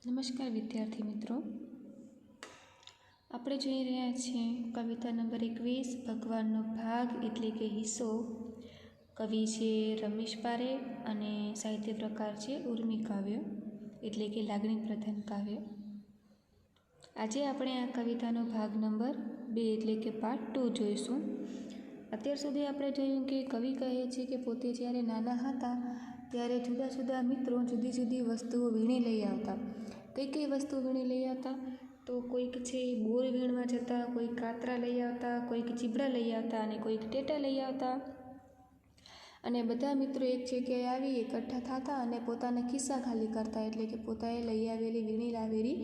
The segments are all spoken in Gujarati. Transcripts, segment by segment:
નમસ્કાર વિદ્યાર્થી મિત્રો, આપણે જોઈ રહ્યા છીએ કવિતા નંબર 21 ભગવાનનો ભાગ એટલે કે હિસ્સો. કવિ છે રમેશ પારેખ અને સાહિત્ય પ્રકાર છે ઉર્મી કાવ્ય એટલે કે લાગણી પ્રધાન કાવ્ય. આજે આપણે આ કવિતાનો ભાગ નંબર 2 એટલે કે પાર્ટ 2 જોઈશું. અત્યાર સુધી આપણે જોયું કે કવિ કહે છે કે પોતે જ્યારે નાના હતા ત્યારે જુદા જુદા મિત્રો જુદી જુદી વસ્તુઓ વીણી લઈ આવતા. કઈ વસ્તુ વીણી લઈ આવતા? તો કોઈક છે એ બોર વીણવા જતા, કોઈક કાતરા લઈ આવતા, કોઈક ચીબડા લઈ આવતા અને કોઈક ટેટા લઈ આવતા. અને બધા મિત્રો એક જગ્યાએ આવી એકઠા થતા અને પોતાના ખિસ્સા ખાલી કરતા, એટલે કે પોતાએ લઈ આવેલી વીણી લાવેલી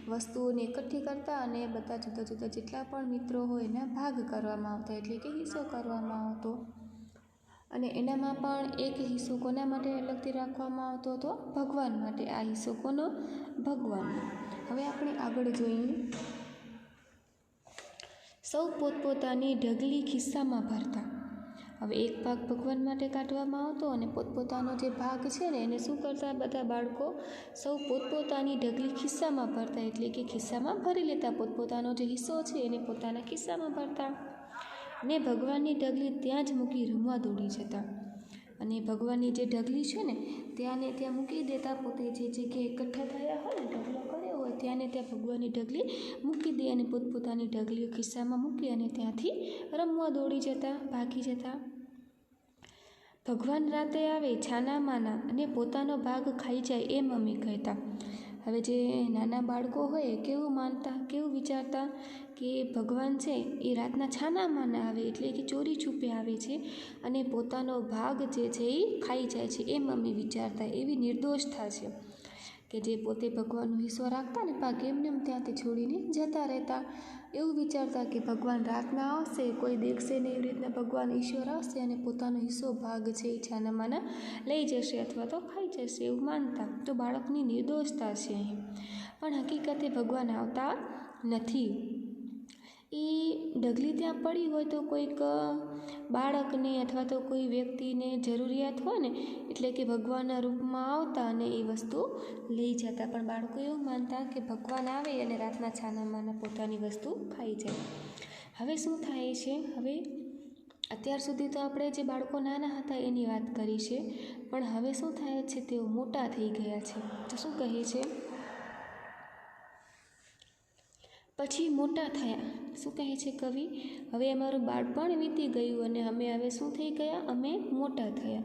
વસ્તુઓને એકઠી કરતા અને બધા જુદા જુદા જેટલા પણ મિત્રો હોય એના ભાગ કરવામાં આવતા, એટલે કે હિસ્સો કરવામાં આવતો. અને એનામાં પણ એક હિસ્સો કોના માટે અલગથી રાખવામાં આવતો હતો? ભગવાન માટે. આ હિસ્સો કોનો? ભગવાનનો. હવે આપણે આગળ જોઈએ. સૌ પોતપોતાની ઢગલી ખિસ્સામાં ભરતા. હવે એક ભાગ ભગવાન માટે કાઢવામાં આવતો અને પોતપોતાનો જે ભાગ છે ને એને શું કરતા? બધા બાળકો સૌ પોતપોતાની ઢગલી ખિસ્સામાં ભરતા, એટલે કે ખિસ્સામાં ભરી લેતા. પોતપોતાનો જે હિસ્સો છે એને પોતાના ખિસ્સામાં ભરતા ને ભગવાનની ઢગલી ત્યાં જ મૂકી રમવા દોડી જતા. અને ભગવાનની જે ઢગલી છે ને ત્યાં મૂકી દેતા. પોતે જે જગ્યાએ એકઠા થયા હોય ને ઢગલો કર્યો હોય ત્યાં ભગવાનની ઢગલી મૂકી દે અને પોતપોતાની ઢગલીઓ ખિસ્સામાં મૂકી અને ત્યાંથી રમવા દોડી જતા, ભાગી જતા. ભગવાન રાતે આવે છાના માના અને પોતાનો ભાગ ખાઈ જાય એમ અમે કહેતા. હવે જે નાના બાળકો હોય કેવું માનતા, કેવું વિચારતા કે ભગવાન છે એ રાતના છાના માના આવે, એટલે કે ચોરી છૂપે આવે છે અને પોતાનો ભાગ જે છે એ ખાઈ જાય છે એમ અમે વિચારતા. એવી નિર્દોષતા છે કે જે પોતે ભગવાનનો હિસ્સો રાખતા ને ભાગ એમને ત્યાંથી છોડીને જતા રહેતા. એવું વિચારતા કે ભગવાન રાતના આવશે, કોઈ દેખશે ને એવી રીતના ભગવાન ઈશ્વર આવશે અને પોતાનો હિસ્સો ભાગ છે એ છાનામાના લઈ જશે અથવા તો ખાઈ જશે એવું માનતા. તો બાળકની નિર્દોષતા છે અહીં. પણ હકીકતે ભગવાન આવતા નથી. એ ઢગલી ત્યાં પડી હોય તો કોઈક બાળકને અથવા તો કોઈ વ્યક્તિને જરૂરિયાત હોય ને એટલે કે ભગવાનના રૂપમાં આવતા અને એ વસ્તુ લઈ જતા. પણ બાળકો એવું માનતા કે ભગવાન આવે અને રાતના છાનામાના પોતાની વસ્તુ ખાઈ જાય. હવે શું થાય છે? હવે અત્યાર સુધી તો આપણે જે બાળકો નાના હતા એની વાત કરી છે, પણ હવે શું થાય છે? તેઓ મોટા થઈ ગયા છે. તો શું કહે છે? પછી મોટા થયા. શું કહે છે કવિ? હવે અમારું બાળપણ વીતી ગયું અને અમે હવે શું થઈ ગયા? અમે મોટા થયા.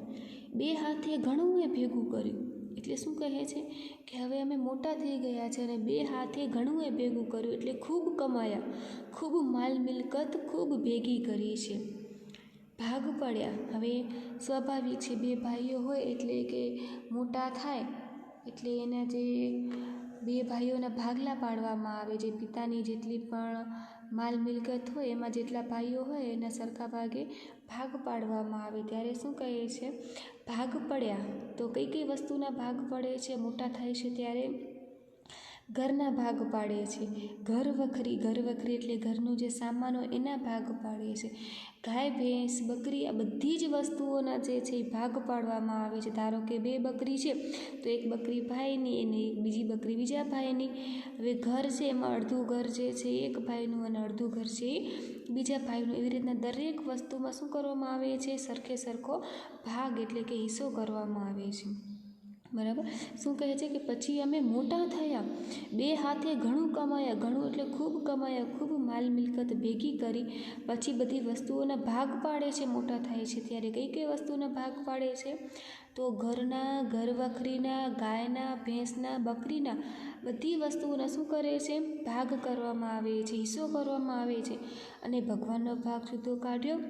બે હાથે ઘણું એ ભેગું કર્યું. એટલે શું કહે છે કે હવે અમે મોટા થઈ ગયા છે અને બે હાથે ઘણું એ ભેગું કર્યું, એટલે ખૂબ કમાયા, ખૂબ માલ મિલકત ખૂબ ભેગી કરી છે. ભાગ પડ્યા. હવે સ્વાભાવિક છે, બે ભાઈઓ હોય એટલે કે મોટા થાય એટલે એના જે બે ભાઈઓના ભાગલા પાડવામાં આવે. જે પિતાની જેટલી પણ માલ મિલકત હોય એમાં જેટલા ભાઈઓ હોય એના સરખા ભાગે ભાગ પાડવામાં આવે. ત્યારે શું કહે છે? ભાગ પડ્યા. તો કઈ વસ્તુના ભાગ પડે છે? મોટા થાય છે ત્યારે ઘરના ભાગ પાડે છે. ઘર વખરી એટલે ઘરનું જે સામાન હોય એના ભાગ પાડે છે. ગાય ભેંસ બકરી આ બધી જ વસ્તુઓના જે છે એ ભાગ પાડવામાં આવે છે. ધારો કે 2 બકરી છે તો એક બકરી ભાઈની અને એક બીજી બકરી બીજા ભાઈની. હવે ઘર છે એમાં અડધું ઘર જે છે એક ભાઈનું અને અડધું ઘર છે એ બીજા ભાઈનું. એવી રીતના દરેક વસ્તુમાં શું કરવામાં આવે છે? સરખે સરખો ભાગ એટલે કે હિસ્સો કરવામાં આવે છે. બરાબર. શું કહે છે કે પછી અમે મોટા થયા, બે હાથે ઘણું કમાયા. ઘણું એટલે ખૂબ કમાયા, ખૂબ માલ મિલકત ભેગી કરી. પછી બધી વસ્તુઓના ભાગ પાડે છે. મોટા થાય છે ત્યારે કઈ વસ્તુના ભાગ પાડે છે? તો ઘરના, ઘર વખરીના, ગાયના, ભેંસના, બકરીના બધી વસ્તુઓના શું કરે છે? ભાગ કરવામાં આવે છે, હિસ્સો કરવામાં આવે છે. અને ભગવાનનો ભાગ જુદો કાઢ્યો.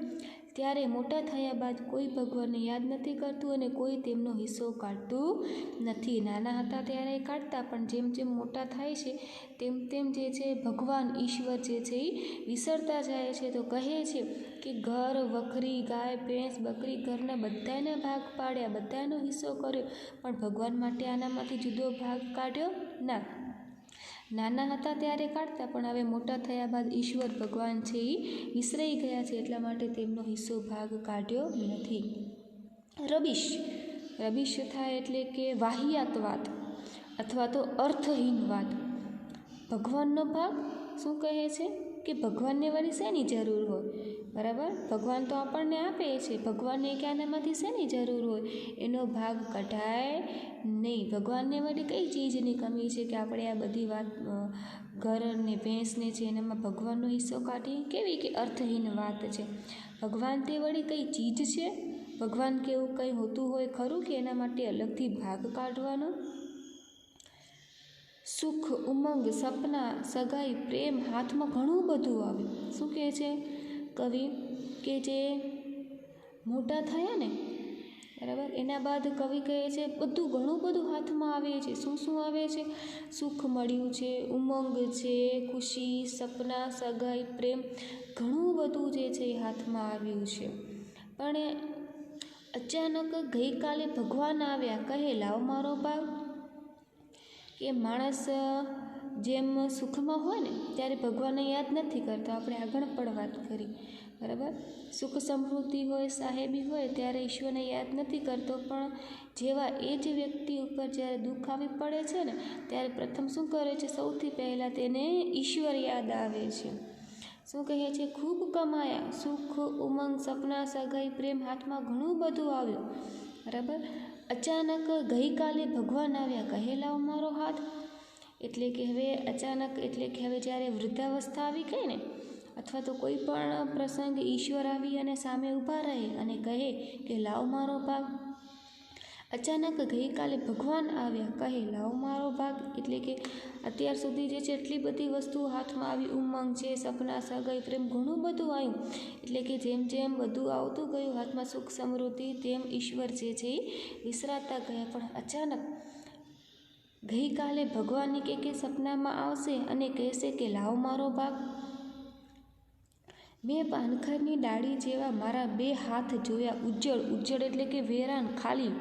ત્યારે મોટા થયા બાદ કોઈ ભગવાનને યાદ નથી કરતું અને કોઈ તેમનો હિસ્સો કાઢતું નથી. નાના હતા ત્યારે કાઢતા, પણ જેમ જેમ મોટા થાય છે તેમ તેમ જે છે ભગવાન ઈશ્વર જે છે એ વિસરતા જાય છે. તો કહે છે કે ઘર વખરી, ગાય ભેંસ બકરી ઘરના બધાના ભાગ પાડ્યા, બધાનો હિસ્સો કર્યો, પણ ભગવાન માટે આનામાંથી જુદો ભાગ કાઢ્યો ના. નાના હતા ત્યારે કાઢતા, પણ હવે મોટા થયા બાદ ઈશ્વર ભગવાન છે એ વિસરાઈ ગયા છે, એટલા માટે તેમનો હિસ્સો ભાગ કાઢ્યો નથી. રબીશ થાય એટલે કે વાહિયાત વાત. અથવા તો અર્થહીન વાત. ભગવાનનો ભાગ શું કહે છે કે ભગવાનને વળી શેની જરૂર હોય? બરાબર, ભગવાન તો આપણને આપે છે, ભગવાનને ક્યાંનામાંથી શેની જરૂર હોય? એનો ભાગ કઢાય નહીં. ભગવાનને વળી કઈ ચીજની કમી છે કે આપણે આ બધી વાત ઘર ને ભેંસને છે એનામાં ભગવાનનો હિસ્સો કાઢીએ? કેવી કે અર્થહીન વાત છે. ભગવાન તે વળી કઈ ચીજ છે? ભગવાન કે એવું કંઈ હોતું હોય ખરું કે એના માટે અલગથી ભાગ કાઢવાનો? સુખ, ઉમંગ, સપના, સગાઈ, પ્રેમ, હાથમાં ઘણું બધું આવ્યું. શું કહે છે કવિ? કે જે મોટા થયા ને, બરાબર, એના બાદ કવિ કહે છે બધું ઘણું બધું હાથમાં આવે છે. શું શું આવે છે? સુખ મળ્યું છે, ઉમંગ છે, ખુશી, સપના, સગાઈ, પ્રેમ, ઘણું બધું જે છે એ હાથમાં આવ્યું છે. પણ અચાનક ગઈકાલે ભગવાન આવ્યા, કહે લાવ મારો ભાગ. કે માણસ જેમ સુખમાં હોય ને ત્યારે ભગવાનને યાદ નથી કરતા. આપણે આગળ પણ વાત કરી, બરાબર. સુખ સમૃદ્ધિ હોય, સાહેબી હોય ત્યારે ઈશ્વરને યાદ નથી કરતો. પણ જેવા એ જ વ્યક્તિ ઉપર જ્યારે દુઃખ આવી પડે છે ને ત્યારે પ્રથમ શું કરે છે? સૌથી પહેલાં તેને ઈશ્વર યાદ આવે છે. શું કહે છે? ખૂબ કમાયા, સુખ, ઉમંગ, સપના, સગાઈ, પ્રેમ, હાથમાં ઘણું બધું આવ્યું, બરાબર. અચાનક ગઈકાલે ભગવાન આવ્યા, કહે લાવ મારો હાથ. એટલે કે હવે અચાનક, એટલે કે હવે જ્યારે વૃદ્ધાવસ્થા આવી ગઈ ને, અથવા તો કોઈ પણ પ્રસંગ ઈશ્વર આવી અને સામે ઊભા રહે અને કહે કે લાવ મારો ભાગ. અચાનક ગઈકાલે ભગવાન આવ્યા, કહે લાવ મારો ભાગ. એટલે કે અત્યાર સુધી જે છે એટલી બધી વસ્તુઓ હાથમાં આવી, ઉમંગ છે, સપના, સગાઈ, પ્રેમ, ઘણું બધું આવ્યું. એટલે કે જેમ જેમ બધું આવતું ગયું હાથમાં, સુખ સમૃદ્ધિ, તેમ ઈશ્વર જે છે એ વિસરાતા ગયા. પણ અચાનક ગઈકાલે ભગવાનની કે સપનામાં આવશે અને કહેશે કે લાવ મારો ભાગ. મેં પાનખરની ડાળી જેવા મારા 2 હાથ જોયા ઉજ્જડ. ઉજ્જડ એટલે કે વેરાન, ખાલી,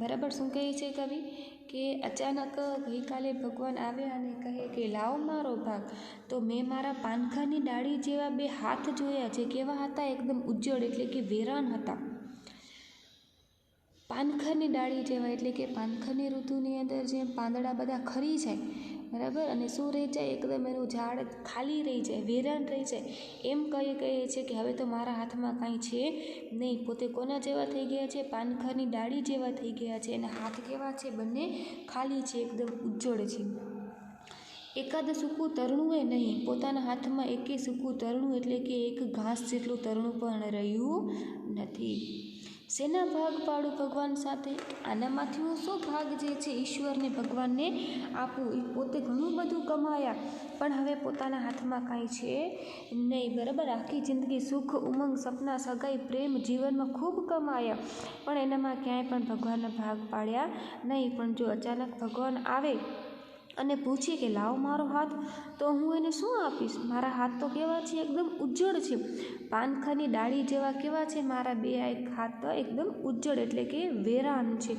બરાબર. શું કહે છે કવિ? કે અચાનક ગઈકાલે ભગવાન આવ્યા અને કહે કે લાવ મારો ભાગ. તો મેં મારા પાનખરની ડાળી જેવા 2 હાથ જોયા, જે કેવા હતા? એકદમ ઉજ્જડ, એટલે કે વેરાન હતા. પાનખરની ડાળી જેવા એટલે કે પાનખરની ઋતુની અંદર જેમ પાંદડા બધા ખરી જાય, બરાબર, અને શું રહી જાય? એકદમ એનું ઝાડ ખાલી રહી જાય, વેરાન રહી જાય. એમ કહે છે કે હવે તો મારા હાથમાં કાંઈ છે નહીં. પોતે કોના જેવા થઈ ગયા છે? પાનખરની ડાળી જેવા થઈ ગયા છે. અને હાથ કેવા છે? બંને ખાલી છે, એકદમ ઉજ્જડ છે. એકાદ સૂકું તરણું એ નહીં, પોતાના હાથમાં એકે સૂકું તરણું એટલે કે એક ઘાસ જેટલું તરણું પણ રહ્યું નથી. શેના ભાગ પાડું ભગવાન સાથે? આનામાંથી હું શું ભાગ જે છે ઈશ્વરને, ભગવાનને આપું? એ પોતે ઘણું બધું કમાયા પણ હવે પોતાના હાથમાં કાંઈ છે નહીં, બરાબર. આખી જિંદગી સુખ, ઉમંગ, સપના, સગાઈ, પ્રેમ, જીવનમાં ખૂબ કમાયા પણ એનામાં ક્યાંય પણ ભગવાનના ભાગ પાડ્યા નહીં. પણ જો અચાનક ભગવાન આવે અને પૂછે કે લાવ મારો હાથ, તો હું એને શું આપીશ? મારા હાથ તો કેવા છે? એકદમ ઉજ્જડ છે. પાનખરની ડાળી જેવા કેવા છે? મારા 2 હાથ તો એકદમ ઉજ્જડ એટલે કે વેરાન છે.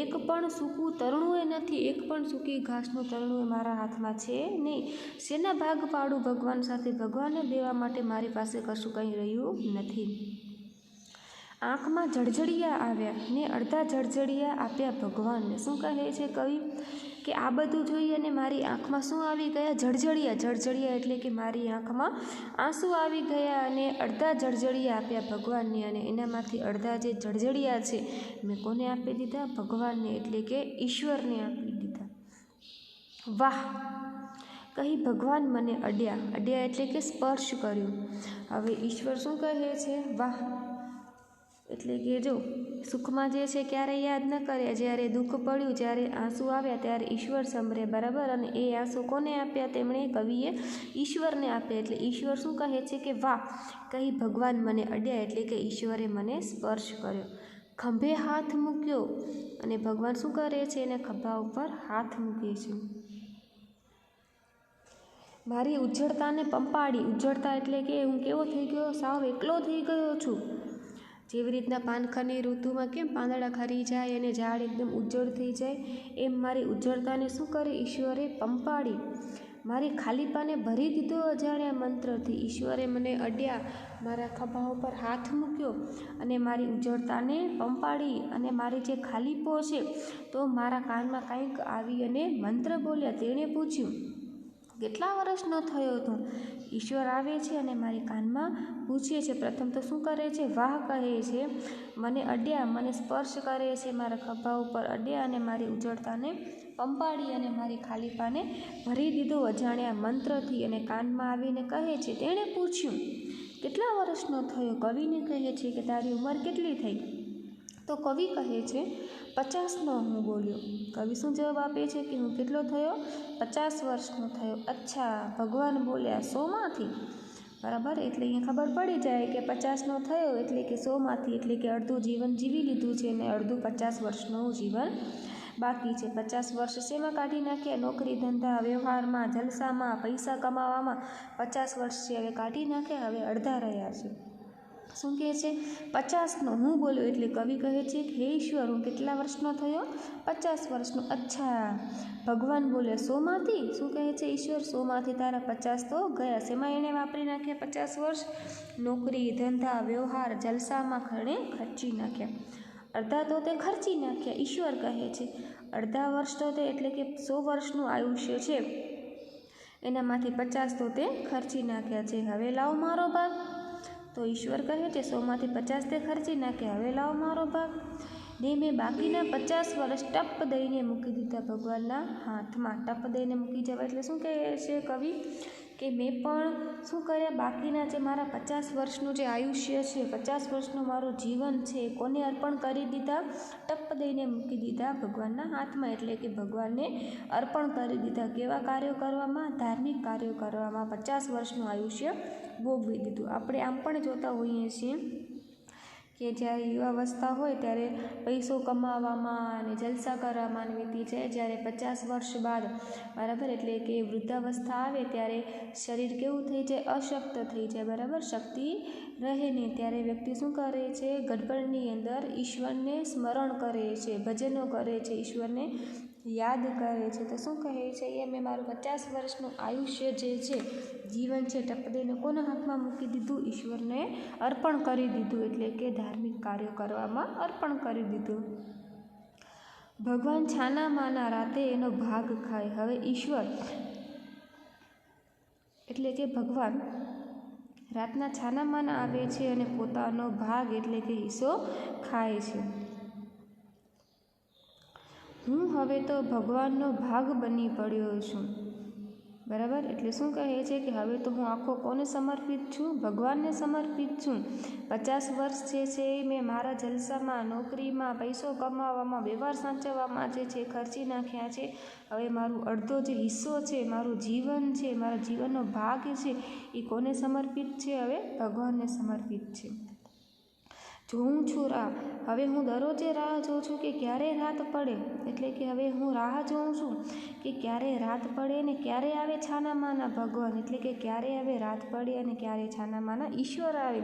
એક પણ સૂકું તરણું એ નથી, એક પણ સૂકી ઘાસનું તરણું એ મારા હાથમાં છે નહીં. શેના ભાગ પાડું ભગવાન સાથે? ભગવાનને દેવા માટે મારી પાસે કશું કંઈ રહ્યું નથી. આંખમાં જળજળિયા આવ્યા ને અડધા જળજળિયા આપ્યા ભગવાનને. શું કહે છે કવિ? કે આ બધું જોઈએ અને મારી આંખમાં શું આવી ગયા? જળજળિયા. જળજળિયા એટલે કે મારી આંખમાં આંસુ આવી ગયા અને અડધા જળજળિયા આપ્યા ભગવાનને. અને એનામાંથી અડધા જે જળજળિયા છે મેં કોને આપી દીધા? ભગવાનને, એટલે કે ઈશ્વરને આપી દીધા. વાહ, કહી ભગવાન મને અડ્યા. અડ્યા એટલે કે સ્પર્શ કર્યો. હવે ઈશ્વર શું કહે છે? વાહ. એટલે કે જો સુખમાં જે છે ક્યારેય યાદ ન કર્યા, જ્યારે દુઃખ પડ્યું, જ્યારે આંસુ આવ્યા ત્યારે ઈશ્વર સમરે, બરાબર. અને એ આંસુ કોને આપ્યા? તેમણે, કવિએ ઈશ્વરને આપ્યા. એટલે ઈશ્વર શું કહે છે? કે વાહ, કહી ભગવાન મને અડ્યા એટલે કે ઈશ્વરે મને સ્પર્શ કર્યો. ખંભે હાથ મૂક્યો અને ભગવાન શું કરે છે? એને ખભા ઉપર હાથ મૂકે છે. મારી ઉજ્જડતાને પંપાડી. ઉજ્જડતા એટલે કે હું કેવો થઈ ગયો? સાવ એકલો થઈ ગયો છું. જેવી રીતના પાનખરની ઋતુમાં કેમ પાંદડા ખરી જાય અને ઝાડ એકદમ ઉજ્જડ થઈ જાય, એમ મારી ઉજ્જડતાને શું કરે? ઈશ્વરે પંપાડી. મારી ખાલીપાને ભરી દીધો અજાણ્યા મંત્રથી. ઈશ્વરે મને અડ્યા, મારા ખભા ઉપર હાથ મૂક્યો અને મારી ઉજળતાને પંપાળી અને મારી જે ખાલીપો છે તો મારા કાનમાં કંઈક આવી અને મંત્ર બોલ્યા. તેણે પૂછ્યું, કેટલા વર્ષનો થયો તું? ઈશ્વર આવે છે અને મારી કાનમાં પૂછે છે. પ્રથમ તો શું કરે છે? વાહ કહે છે. મને અડ્યા, મને સ્પર્શ કરે છે, મારા ખભા ઉપર અડ્યા અને મારી ઉજળતાને પંપાળી અને મારી ખાલીપાને ભરી દીધો અજાણ્યા મંત્રથી. અને કાનમાં આવીને કહે છે. તેણે પૂછ્યું, કેટલા વર્ષનો થયો? કવિને કહે છે કે તારી ઉંમર કેટલી થઈ? તો કવિ કહે છે 50નો હું બોલ્યો. કવિ શું જવાબ આપે છે કે હું કેટલો થયો? 50 વર્ષનો થયો. અચ્છા, ભગવાન બોલ્યા 100માંથી? બરાબર, એટલે અહીંયા ખબર પડી જાય કે 50નો થયો એટલે કે 100માંથી, એટલે કે અડધું જીવન જીવી લીધું છે અને અડધું 50 વર્ષનું જીવન બાકી છે. 50 વર્ષ શેમાં કાઢી નાખ્યા? નોકરી ધંધા વ્યવહારમાં, જલસામાં, પૈસા કમાવામાં 50 વર્ષ છે હવે કાઢી નાખ્યા, હવે અડધા રહ્યા છે. શું કહે છે? 50નો હું બોલ્યો. એટલે કવિ કહે છે કે હે ઈશ્વર, હું કેટલા વર્ષનો થયો? 50 વર્ષનો. અચ્છા, ભગવાન બોલે 100માંથી? શું કહે છે ઈશ્વર? 100માંથી તારા 50 તો ગયા. શેમાં એણે વાપરી નાખ્યા 50 વર્ષ? નોકરી ધંધા વ્યવહાર જલસામાં ખર્ચી નાખ્યા. અડધા તો તે ખર્ચી નાખ્યા. ઈશ્વર કહે છે અડધા વર્ષ તો તે, એટલે કે 100 વર્ષનું આયુષ્ય છે એનામાંથી 50 તો તે ખર્ચી નાખ્યા છે. હવે લાવ મારો ભાગ. તો ઈશ્વર કહે છે 100માંથી 50 તે ખર્ચી નાખ્યા, હવે લાવ મારો ભાગ. ને મેં બાકીના 50 વર્ષ ટપ દઈને મૂકી દીધા ભગવાનના હાથમાં. ટપ દઈને મૂકી જવા એટલે શું કહે છે કવિ? કે મેં પણ શું કર્યા? બાકીના જે મારા 50 વર્ષનું જે આયુષ્ય છે, 50 વર્ષનું મારું જીવન છે, કોને અર્પણ કરી દીધા? ટપ દઈને મૂકી દીધા ભગવાનના હાથમાં. એટલે કે ભગવાનને અર્પણ કરી દીધા. કેવા કાર્યો કરવામાં? ધાર્મિક કાર્યો કરવામાં. 50 વર્ષનું આયુષ્ય ભોગવી દીધું. આપણે આમ પણ જોતા હોઈએ છીએ કે જ્યારે યુવાવસ્થા હોય ત્યારે પૈસો કમાવામાં અને જલસા કરવામાં વીતી જાય. જ્યારે 50 વર્ષ બાદ, બરાબર, એટલે કે વૃદ્ધાવસ્થા આવે ત્યારે શરીર કેવું થઈ જાય? અશક્ત થઈ જાય. બરાબર, શક્તિ રહે નહીં. ત્યારે વ્યક્તિ શું કરે છે? ગડબડની અંદર ઈશ્વરને સ્મરણ કરે છે, ભજનો કરે છે, ઈશ્વરને યાદ કરે છે. તો શું કહે છે? એ મેં મારું 50 વર્ષનું આયુષ્ય જે છે, જીવન છે, ટપ દઈને કોના હાથમાં મૂકી દીધું? ઈશ્વરને અર્પણ કરી દીધું. એટલે કે ધાર્મિક કાર્યો કરવામાં અર્પણ કરી દીધું. ભગવાન છાના માના રાતે એનો ભાગ ખાય. હવે ઈશ્વર એટલે કે ભગવાન રાતના છાના માના આવે છે અને પોતાનો ભાગ એટલે કે હિસ્સો ખાય છે. હું હવે તો ભગવાનનો ભાગ બની પડ્યો છું. બરાબર, એટલે શું કહે છે કે હવે તો હું આખો કોને સમર્પિત છું? ભગવાનને સમર્પિત છું. 50 વર્ષ જે છે એ મેં મારા જલસામાં, નોકરીમાં, પૈસો કમાવામાં, વ્યવહાર સાચવવામાં જે છે ખર્ચી નાખ્યા છે. હવે મારું અડધો જે હિસ્સો છે, મારું જીવન છે, મારા જીવનનો ભાગ છે એ કોને સમર્પિત છે? હવે ભગવાનને સમર્પિત છે. જોઉં છું રાહ. હવે હું દરરોજે રાહ જોઉં છું કે ક્યારે રાત પડે. એટલે કે હવે હું રાહ જોઉં છું કે ક્યારે રાત પડે ને ક્યારે આવે છાનામાના ભગવાન. એટલે કે ક્યારે આવે રાત પડે અને ક્યારે છાનામાના ઈશ્વર આવે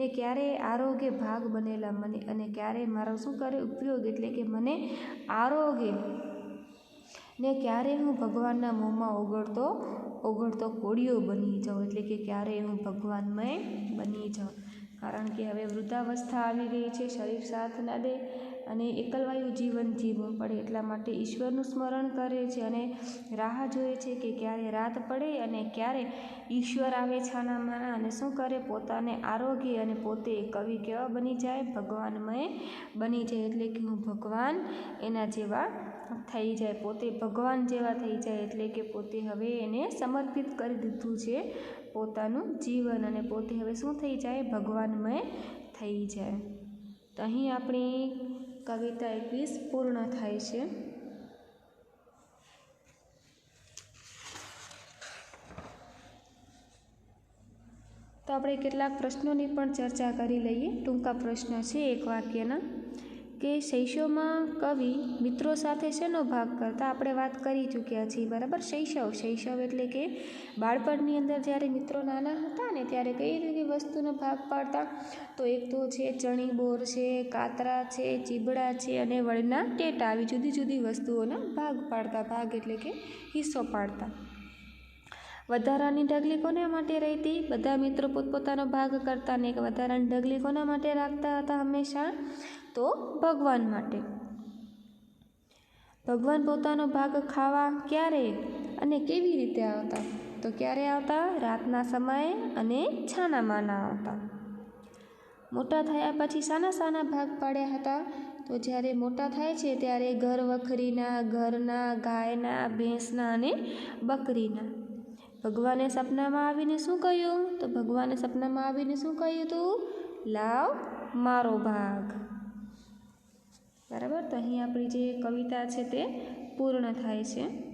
ને ક્યારે આરોગ્ય ભાગ બનેલા મને, અને ક્યારે મારો શું કરે? ઉપયોગ. એટલે કે મને આરોગ્ય ને ક્યારે હું ભગવાનના મોંમાં ઓગળતો કોળિયો બની જાઉં. એટલે કે ક્યારે હું ભગવાનમય બની જાઉં. કારણ કે હવે વૃદ્ધાવસ્થા આવી ગઈ છે, શરીર સાથ ના દે અને એકલવાયું જીવન જીવવું પડે. એટલા માટે ઈશ્વરનું સ્મરણ કરે છે અને રાહ જોઈએ છે કે ક્યારે રાત પડે અને ક્યારે ઈશ્વર આવે છાનામાના અને શું કરે? પોતાને આરોગ્ય અને પોતે કવિ કેવા બની જાય? ભગવાનમય બની જાય. એટલે કે હું ભગવાન એના જેવા થઈ જાય, પોતે ભગવાન જેવા થઈ જાય. એટલે કે પોતે હવે એને સમર્પિત કરી દીધું છે પોતાનું જીવન, અને પોતે હવે શું થઈ જાય? ભગવાનમય થઈ જાય. તો અહીં આપણી કવિતા 21 પૂર્ણ થાય છે. તો આપણે કેટલાક પ્રશ્નોની પણ ચર્ચા કરી લઈએ. ટૂંકા પ્રશ્ન છે એક વાક્યના, કે શૈશવમાં કવિ મિત્રો સાથે શેનો ભાગ કરતા? આપણે વાત કરી ચૂક્યા છીએ. બરાબર, શૈશવ એટલે કે બાળપણની અંદર જ્યારે મિત્રો નાના હતા ને ત્યારે કઈ રીતે વસ્તુનો ભાગ પાડતા? તો એક તો છે ચણી બોર છે, કાતરા છે, ચીબડા છે અને વળના ટેટા, આવી જુદી જુદી વસ્તુઓના ભાગ પાડતા. ભાગ એટલે કે હિસ્સો પાડતા. વધારાની ઢગલી કોના માટે રહેતી? બધા મિત્રો પોતપોતાનો ભાગ કરતા ને એક વધારાની ઢગલી કોના માટે રાખતા હતા હંમેશા? તો ભગવાન માટે. ભગવાન પોતાનો ભાગ ખાવા ક્યારે અને કેવી રીતે આવતા? તો ક્યારે આવતા? રાતના સમયે અને છાનામાના આવતા. મોટા થયા પછી શાના ભાગ પાડ્યા હતા? તો જ્યારે મોટા થાય છે ત્યારે ઘર વખરીના, ઘરના, ગાયના, ભેંસના અને બકરીના. ભગવાને સપનામાં આવીને શું કહ્યું? તો ભગવાને સપનામાં આવીને શું કહ્યું હતું? લાવ મારો ભાગ. બરાબર. તો અહીં આપણી જે કવિતા છે તે પૂર્ણ થાય છે.